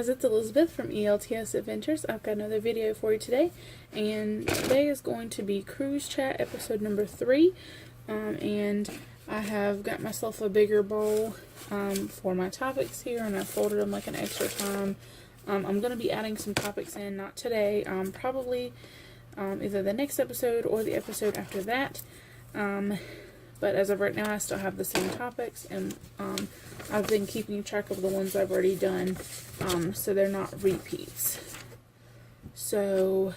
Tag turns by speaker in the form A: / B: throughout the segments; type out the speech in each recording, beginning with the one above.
A: guys, it's Elizabeth from ELTS Adventures. I've got another video for you today, and today is going to be Cruise Chat episode number 3, and I have got myself a bigger bowl for my topics here, and I folded them like an extra time. I'm going to be adding some topics in, not today, probably either the next episode or the episode after that. But as of right now, I still have the same topics, and I've been keeping track of the ones I've already done, so they're not repeats. So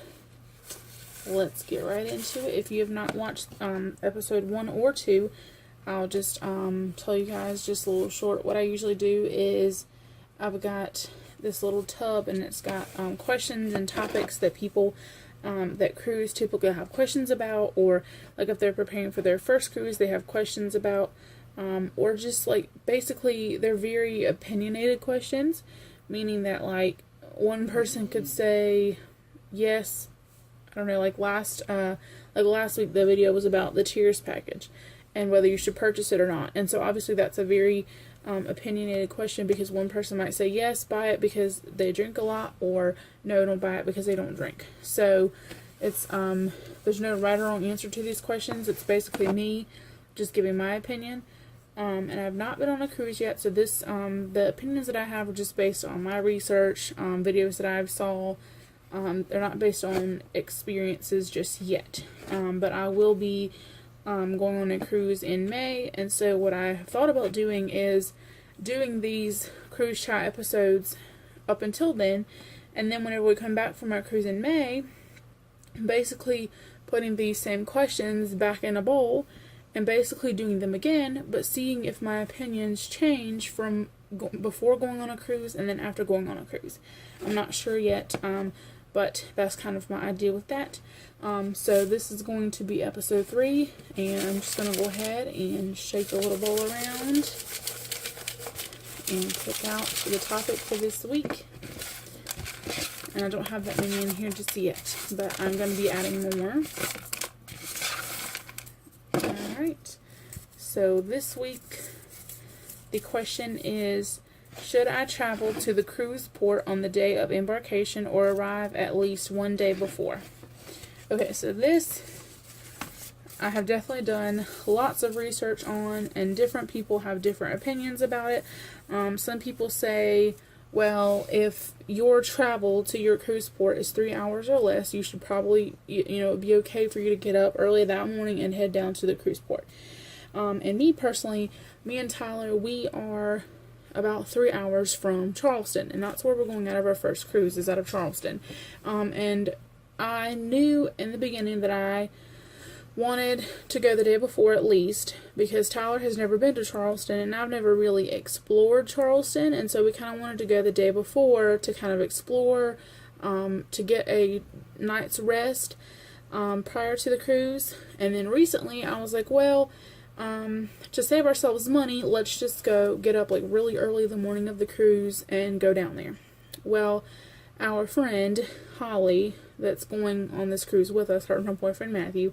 A: let's get right into it. If you have not watched episode 1 or 2, I'll just tell you guys just a little short. What I usually do is I've got this little tub, and it's got questions and topics that people that cruise typically have questions about, or like if they're preparing for their first cruise, they have questions about, or just like basically they're very opinionated questions, meaning that like one person could say yes, I don't know, like last week the video was about the Cheers package and whether you should purchase it or not, and so obviously that's a very opinionated question, because one person might say yes, buy it because they drink a lot, or no, don't buy it because they don't drink. So it's there's no right or wrong answer to these questions. It's basically me just giving my opinion, and I've not been on a cruise yet, so this the opinions that I have are just based on my research, videos that I've saw. They're not based on experiences just yet, but I will be going on a cruise in May, and so what I thought about doing is doing these cruise chat episodes up until then, and then whenever we come back from our cruise in May, basically putting these same questions back in a bowl and basically doing them again, but seeing if my opinions change from before going on a cruise and then after going on a cruise. I'm not sure yet, but that's kind of my idea with that. So this is going to be episode 3, and I'm just going to go ahead and shake the little bowl around and pick out the topic for this week. And I don't have that many in here just yet, but I'm going to be adding more. Alright, so this week the question is, should I travel to the cruise port on the day of embarkation or arrive at least one day before? Okay, so this I have definitely done lots of research on, and different people have different opinions about it. Some people say, well, if your travel to your cruise port is 3 hours or less, you should probably, it'd be okay for you to get up early that morning and head down to the cruise port. And me personally, me and Tyler, we are about 3 hours from Charleston, and that's where we're going out of our first cruise, is out of Charleston. And I knew in the beginning that I wanted to go the day before at least, because Tyler has never been to Charleston and I've never really explored Charleston, and so we kind of wanted to go the day before to kind of explore, to get a night's rest prior to the cruise. And then recently I was like, well, to save ourselves money, let's just go get up like really early the morning of the cruise and go down there. Well, our friend Holly that's going on this cruise with us, her and her boyfriend Matthew,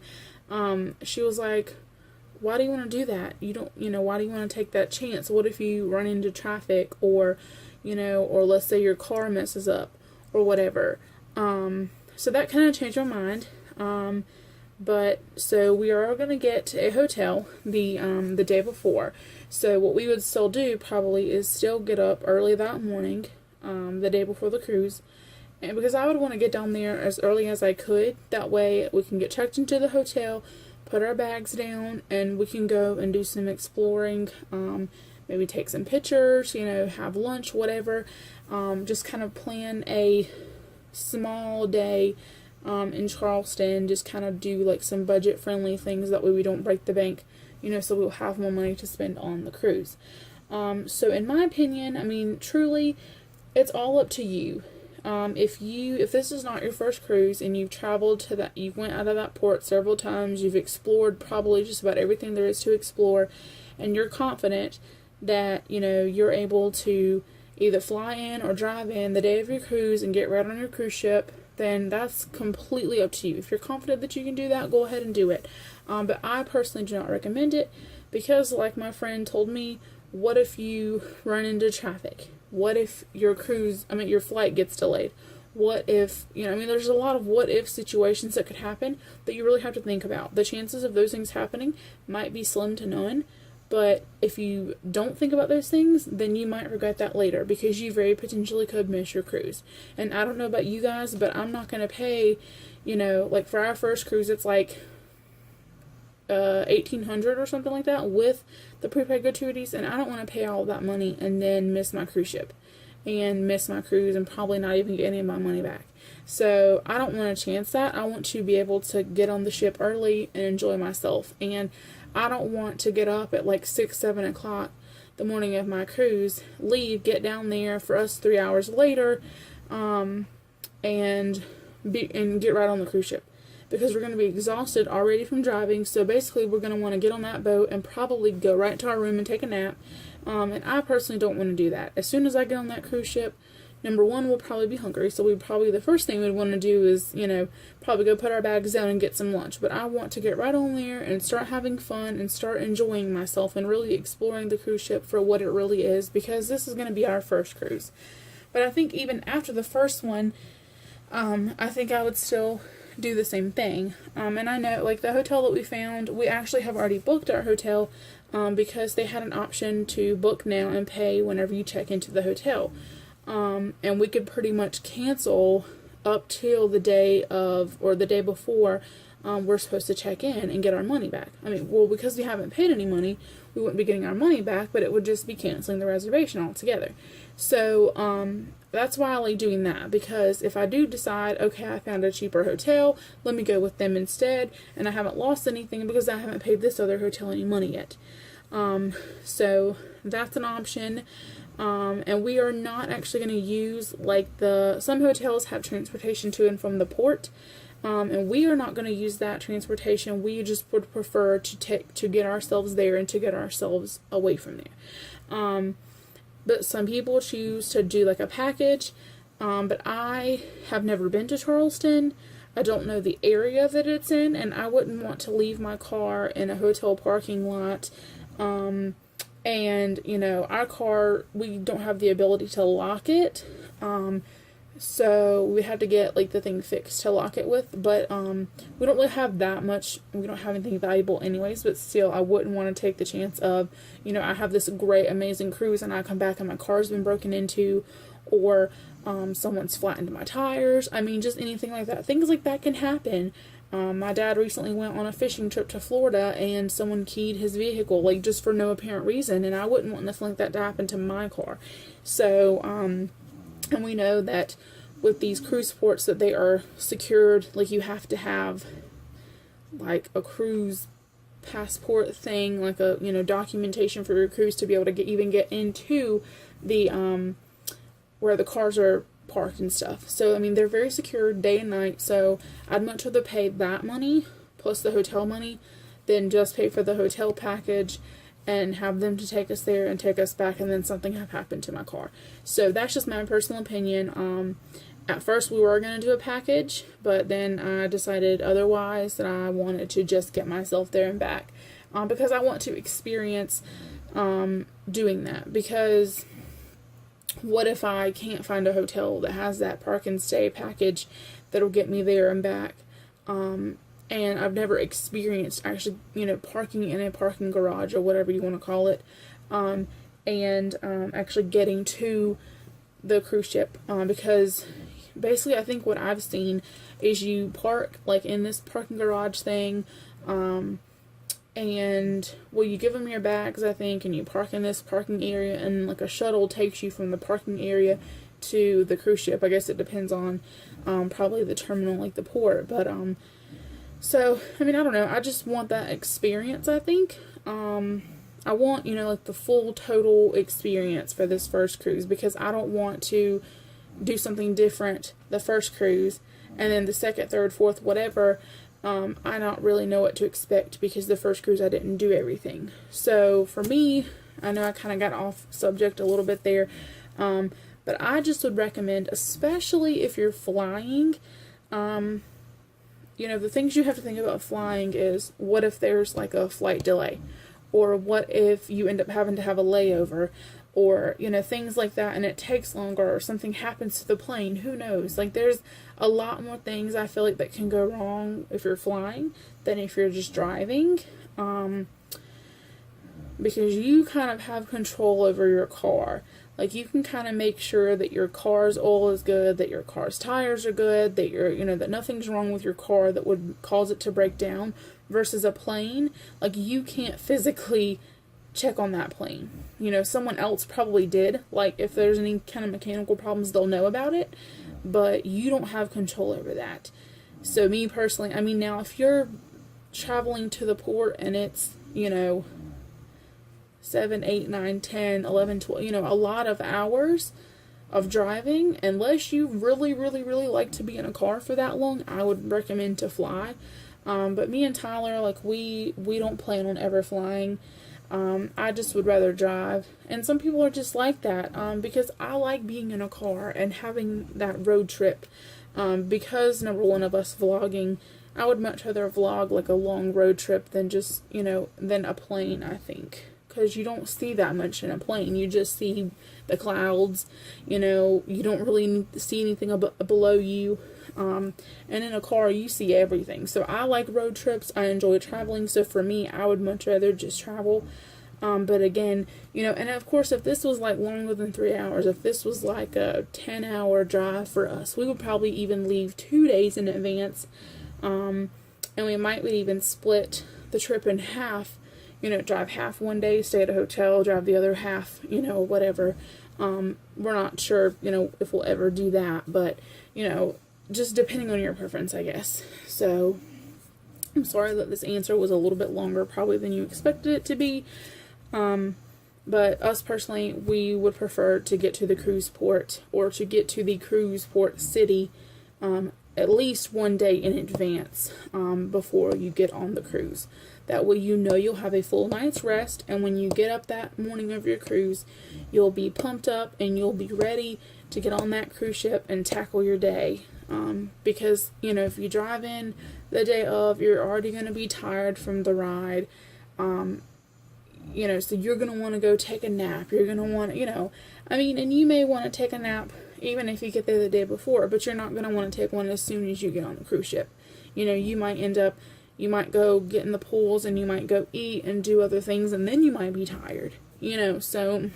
A: she was like, why do you want to do that? Why do you want to take that chance? What if you run into traffic, or or let's say your car messes up or whatever. So that kind of changed my mind. But so we are going to get a hotel the day before. So what we would still do probably is still get up early that morning, the day before the cruise, and because I would want to get down there as early as I could. That way we can get checked into the hotel, put our bags down, and we can go and do some exploring. Maybe take some pictures, have lunch, whatever. Just kind of plan a small day in Charleston, just kind of do like some budget friendly things, that way we don't break the bank, so we'll have more money to spend on the cruise. So in my opinion, I mean, truly, it's all up to you. If this is not your first cruise and you've traveled to that, you went out of that port several times, you've explored probably just about everything there is to explore, and you're confident that, you're able to either fly in or drive in the day of your cruise and get right on your cruise ship, then that's completely up to you. If you're confident that you can do that, go ahead and do it. But I personally do not recommend it, because like my friend told me, what if you run into traffic? What if your your flight gets delayed? What if, there's a lot of what if situations that could happen that you really have to think about. The chances of those things happening might be slim to none, but if you don't think about those things, then you might regret that later, because you very potentially could miss your cruise. And I don't know about you guys, but I'm not going to pay, like for our first cruise, it's like $1,800 or something like that with the prepaid gratuities, and I don't want to pay all that money and then miss my cruise ship and miss my cruise and probably not even get any of my money back. So I don't want to chance that. I want to be able to get on the ship early and enjoy myself, and I don't want to get up at like 6-7 o'clock the morning of my cruise, leave, get down there for us 3 hours later, and get right on the cruise ship, because we're going to be exhausted already from driving. So basically we're going to want to get on that boat and probably go right to our room and take a nap. And I personally don't want to do that. As soon as I get on that cruise ship, number one, we'll probably be hungry. So the first thing we'd want to do is, probably go put our bags down and get some lunch. But I want to get right on there and start having fun and start enjoying myself and really exploring the cruise ship for what it really is, because this is going to be our first cruise. But I think even after the first one, I think I would still do the same thing. And I know, like, the hotel that we found, we actually have already booked our hotel, because they had an option to book now and pay whenever you check into the hotel. And we could pretty much cancel up till the day of, or the day before, we're supposed to check in and get our money back. Because we haven't paid any money, we wouldn't be getting our money back, but it would just be canceling the reservation altogether. So, that's why I like doing that, because if I do decide, okay, I found a cheaper hotel, let me go with them instead, and I haven't lost anything because I haven't paid this other hotel any money yet. So that's an option. And we are not actually going to use, some hotels have transportation to and from the port. And we are not going to use that transportation. We just would prefer to get ourselves there and to get ourselves away from there. But some people choose to do like a package. But I have never been to Charleston. I don't know the area that it's in, and I wouldn't want to leave my car in a hotel parking lot. And, our car, we don't have the ability to lock it. So we had to get, the thing fixed to lock it with. But, we don't really have that much. We don't have anything valuable anyways. But still, I wouldn't want to take the chance of, I have this great, amazing cruise and I come back and my car's been broken into. Or, someone's flattened my tires. Just anything like that. Things like that can happen. My dad recently went on a fishing trip to Florida and someone keyed his vehicle, just for no apparent reason, and I wouldn't want nothing like that to happen to my car. So, and we know that with these cruise ports that they are secured, you have to have, a cruise passport thing, a, documentation for your cruise to be able to even get into the, where the cars are parked and stuff. So, they're very secure day and night, so I'd much rather pay that money plus the hotel money than just pay for the hotel package and have them to take us there and take us back and then something have happened to my car. So that's just my personal opinion. At first we were going to do a package, but then I decided otherwise, that I wanted to just get myself there and back, because I want to experience doing that. Because what if I can't find a hotel that has that park and stay package that'll get me there and back? And I've never experienced actually, parking in a parking garage or whatever you want to call it. And actually getting to the cruise ship. Because basically I think what I've seen is you park in this parking garage thing. And, you give them your bags, I think, and you park in this parking area, and, a shuttle takes you from the parking area to the cruise ship. I guess it depends on, probably the terminal, the port, but, so, I don't know, I just want that experience, I think. I want, the full, total experience for this first cruise, because I don't want to do something different the first cruise, and then the second, third, fourth, whatever, I don't really know what to expect, because the first cruise I didn't do everything. So for me, I know I kind of got off subject a little bit there, but I just would recommend, especially if you're flying, the things you have to think about flying is, what if there's a flight delay, or what if you end up having to have a layover, or, you know, things like that, and it takes longer, or something happens to the plane, who knows? Like, there's a lot more things I feel like that can go wrong if you're flying than if you're just driving, because you kind of have control over your car. Like, you can kind of make sure that your car's oil is good, that your car's tires are good, that that nothing's wrong with your car that would cause it to break down, versus a plane. Like, you can't physically check on that plane. You know, someone else probably did. Like, if there's any kind of mechanical problems, they'll know about it, but you don't have control over that. So me personally, I mean, now if you're traveling to the port and it's, 7, 8, 9, 10, 11, 12, a lot of hours of driving, unless you really, really, really like to be in a car for that long, I would recommend to fly. But me and Tyler, like, we don't plan on ever flying. I just would rather drive. And some people are just like that, because I like being in a car and having that road trip. Because, number one, of us vlogging, I would much rather vlog like a long road trip than just, than a plane, I think. Because you don't see that much in a plane. You just see the clouds, you don't really see anything below you. And in a car, you see everything. So I like road trips. I enjoy traveling. So for me, I would much rather just travel. But again, and of course, if this was like longer than 3 hours, if this was like a 10-hour drive for us, we would probably even leave 2 days in advance. And we might even split the trip in half. Drive half one day, stay at a hotel, drive the other half, whatever. We're not sure, if we'll ever do that, but, just depending on your preference, I guess. So, I'm sorry that this answer was a little bit longer probably than you expected it to be. But us personally, we would prefer to get to the cruise port, or to get to the cruise port city, at least 1 day in advance, before you get on the cruise. That way you'll have a full night's rest, and when you get up that morning of your cruise, you'll be pumped up and you'll be ready to get on that cruise ship and tackle your day. Because, if you drive in the day of, you're already going to be tired from the ride. So you're going to want to go take a nap. You're going to want to, and you may want to take a nap even if you get there the day before, but you're not going to want to take one as soon as you get on the cruise ship. You might go get in the pools, and you might go eat and do other things, and then you might be tired, so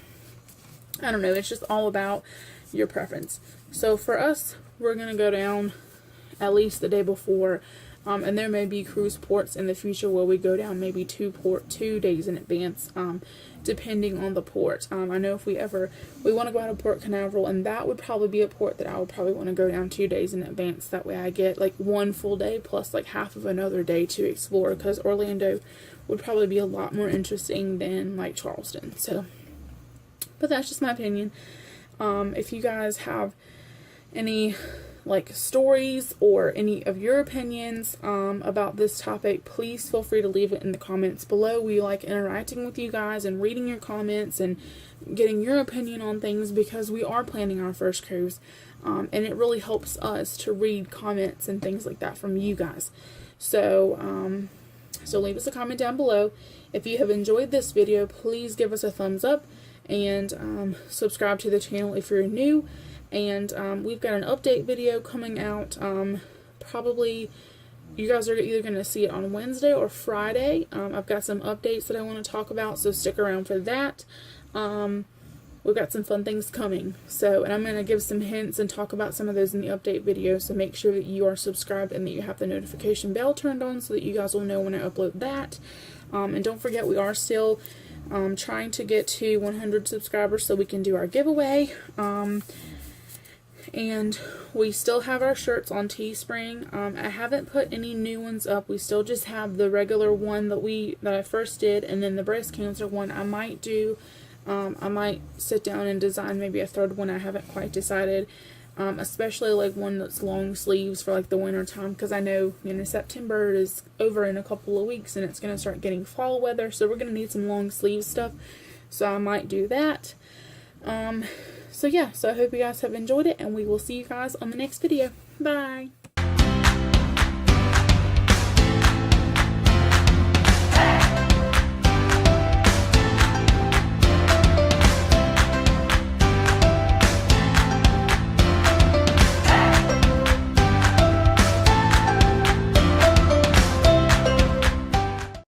A: I don't know, it's just all about your preference. So for us, we're going to go down at least the day before, and there may be cruise ports in the future where we go down maybe 2 days in advance, depending on the port. I know if we want to go out of Port Canaveral, and that would probably be a port that I would probably want to go down 2 days in advance. That way I get like 1 full day plus like half of another day to explore, because Orlando would probably be a lot more interesting than like Charleston. So, but that's just my opinion. If you guys have any like stories or any of your opinions about this topic, please feel free to leave it in the comments below. We like interacting with you guys and reading your comments and getting your opinion on things, because we are planning our first cruise, and it really helps us to read comments and things like that from you guys. So so leave us a comment down below. If you have enjoyed this video, please give us a thumbs up, and subscribe to the channel if you're new. And we've got an update video coming out. Probably you guys are either going to see it on Wednesday or Friday. I've got some updates that I want to talk about, so stick around for that. We've got some fun things coming. So, and I'm going to give some hints and talk about some of those in the update video. So make sure that you are subscribed and that you have the notification bell turned on so that you guys will know when I upload that. And don't forget, we are still trying to get to 100 subscribers so we can do our giveaway. And we still have our shirts on Teespring. I haven't put any new ones up. We still just have the regular one that I first did, and then the breast cancer one I might do. I might sit down and design maybe a third one. I haven't quite decided. Especially like one that's long sleeves for like the winter time, because I know, September is over in a couple of weeks and it's going to start getting fall weather, so we're going to need some long sleeve stuff. So I might do that. So yeah, so I hope you guys have enjoyed it, and we will see you guys on the next video. Bye!